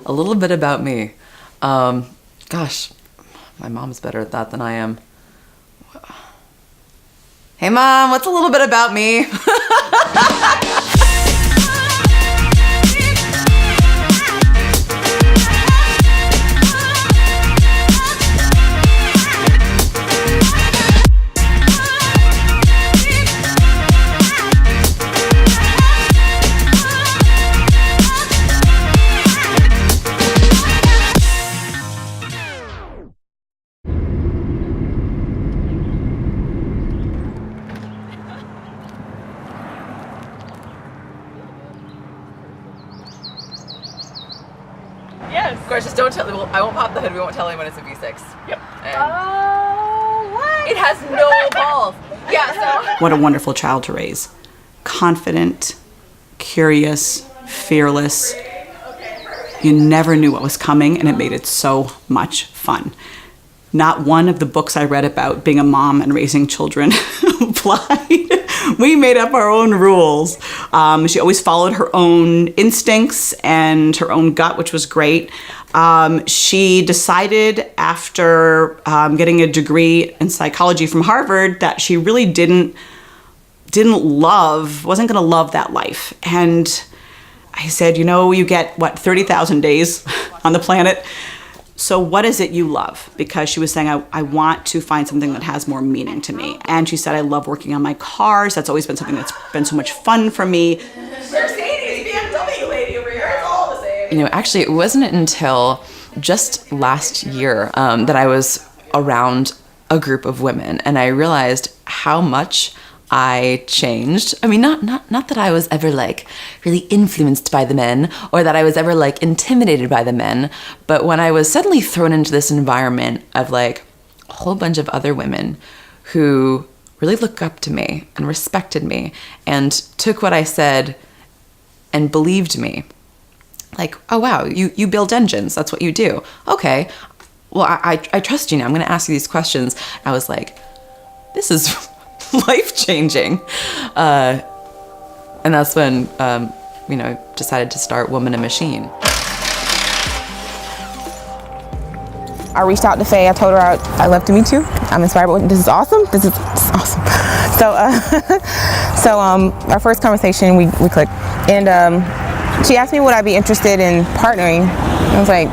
A little bit about me. Gosh, my mom's better at that than I am. Hey Mom, what's a little bit about me? Yes. Of course, just don't tell. I won't pop the hood. We won't tell anyone it's a V6. Yep. And What? it has no balls. Yeah. So. What a wonderful child to raise. Confident, curious, fearless. You never knew what was coming, and it made it so much fun. Not one of the books I read about being a mom and raising children applied. We made up our own rules. She always followed her own instincts and her own gut, which was great. She decided after getting a degree in psychology from Harvard that she really wasn't going to love that life. And I said, you get, 30,000 days on the planet. So what is it you love? Because she was saying, I want to find something that has more meaning to me. And she said, I love working on my cars. That's always been something that's been so much fun for me. Mercedes, BMW lady over here, it's all the same. Actually, it wasn't until just last year that I was around a group of women, and I realized how much I changed. I mean, not that I was ever really influenced by the men, or that I was ever intimidated by the men, but when I was suddenly thrown into this environment of a whole bunch of other women who really looked up to me and respected me and took what I said and believed me. Oh wow, you build engines, that's what you do. Okay, well I trust you now, I'm gonna ask you these questions. I was like, this is life-changing. And that's when, decided to start Woman and Machine. I reached out to Faye. I told her I'd love to meet you. I'm inspired. This is awesome. This is awesome. So our first conversation, we clicked. And she asked me would I be interested in partnering. I was like,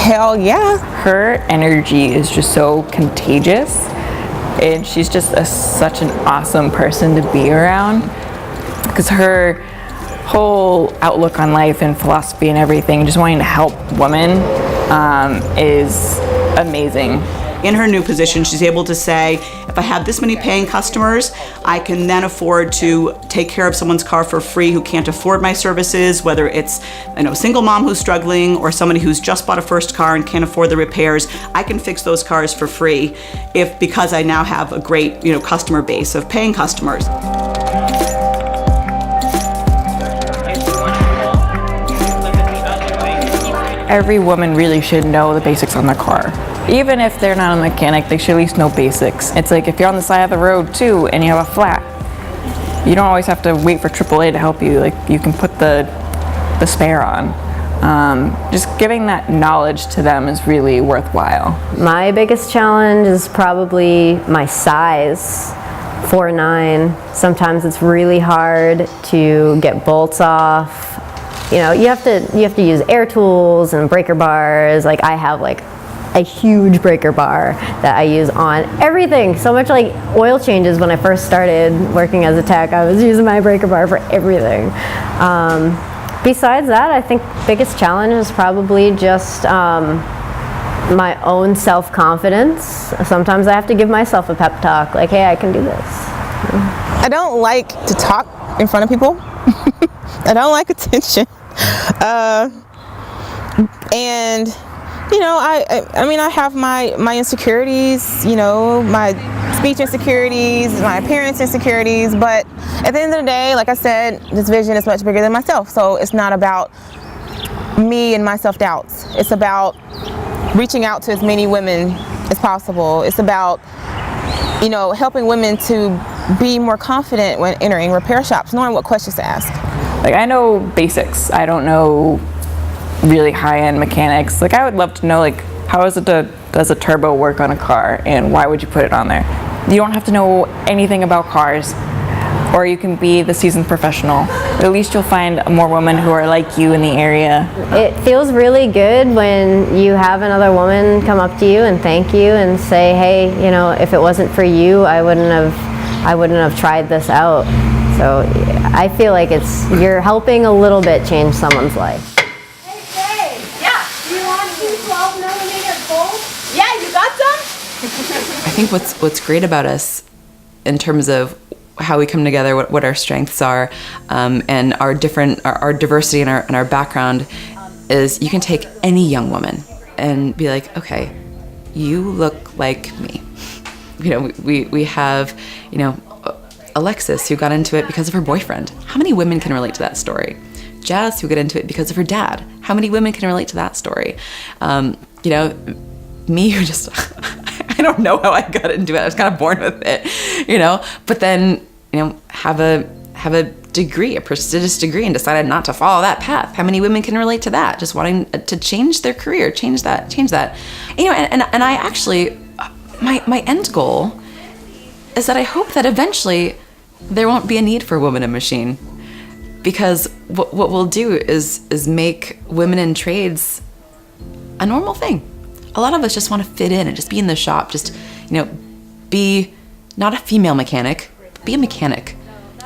hell yeah. Her energy is just so contagious. And she's just such an awesome person to be around, because her whole outlook on life and philosophy and everything, just wanting to help women, is amazing. In her new position, she's able to say, if I have this many paying customers, I can then afford to take care of someone's car for free who can't afford my services, whether it's a single mom who's struggling or somebody who's just bought a first car and can't afford the repairs. I can fix those cars for free because I now have a great customer base of paying customers. Every woman really should know the basics on their car. Even if they're not a mechanic, they should at least know basics. It's like if you're on the side of the road too and you have a flat, you don't always have to wait for AAA to help you. You can put the spare on. Just giving that knowledge to them is really worthwhile. My biggest challenge is probably my size, 4'9". Sometimes it's really hard to get bolts off. You have to use air tools and breaker bars. I have a huge breaker bar that I use on everything. So much oil changes. When I first started working as a tech, I was using my breaker bar for everything. Besides that, I think biggest challenge is probably just my own self-confidence. Sometimes I have to give myself a pep talk, hey, I can do this. I don't like to talk in front of people. I don't like attention. And I have my insecurities, my speech insecurities, my appearance insecurities, but at the end of the day, like I said, this vision is much bigger than myself. So it's not about me and my self-doubts. It's about reaching out to as many women as possible. It's about, helping women to be more confident when entering repair shops, knowing what questions to ask. I know basics. I don't know really high-end mechanics. Like, I would love to know, like, how is it does a turbo work on a car, and why would you put it on there? You don't have to know anything about cars, or you can be the seasoned professional. At least you'll find more women who are like you in the area. It feels really good when you have another woman come up to you and thank you and say, hey, you know, if it wasn't for you, I wouldn't have tried this out. So I feel like you're helping a little bit change someone's life. Hey, Faye. Yeah. Do you want 2 12mm bolts? Yeah, you got some? I think what's great about us in terms of how we come together, what our strengths are, and our diversity and our background, is you can take any young woman and be like, okay, you look like me. You know, we have, you know, Alexis, who got into it because of her boyfriend. How many women can relate to that story? Jazz, who got into it because of her dad. How many women can relate to that story? You know, me, who just I don't know how I got into it. I was kind of born with it, you know. But then, you know, have a degree, a prestigious degree, and decided not to follow that path. How many women can relate to that? Just wanting to change their career, change that. You know, and I actually, my end goal is that I hope that eventually there won't be a need for woman in machine, because what we'll do is make women in trades a normal thing. A lot of us just want to fit in and just be in the shop, just, you know, be not a female mechanic, but be a mechanic.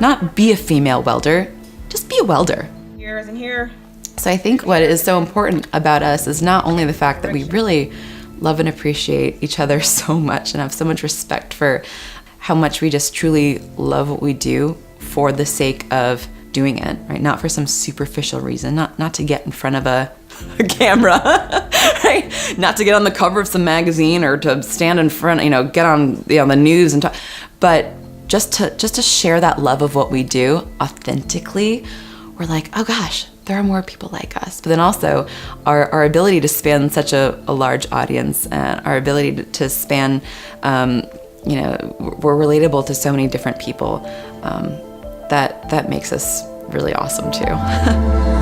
Not be a female welder, just be a welder. Here's and here. So I think what is so important about us is not only the fact that we really love and appreciate each other so much and have so much respect for how much we just truly love what we do for the sake of doing it, right? Not for some superficial reason, not to get in front of a camera, right? Not to get on the cover of some magazine or to stand in front, you know, get on the news and talk, but just to share that love of what we do authentically. We're like, oh gosh, there are more people like us. But then also our ability to span such a large audience, and our ability to span, you know, we're relatable to so many different people. That makes us really awesome too.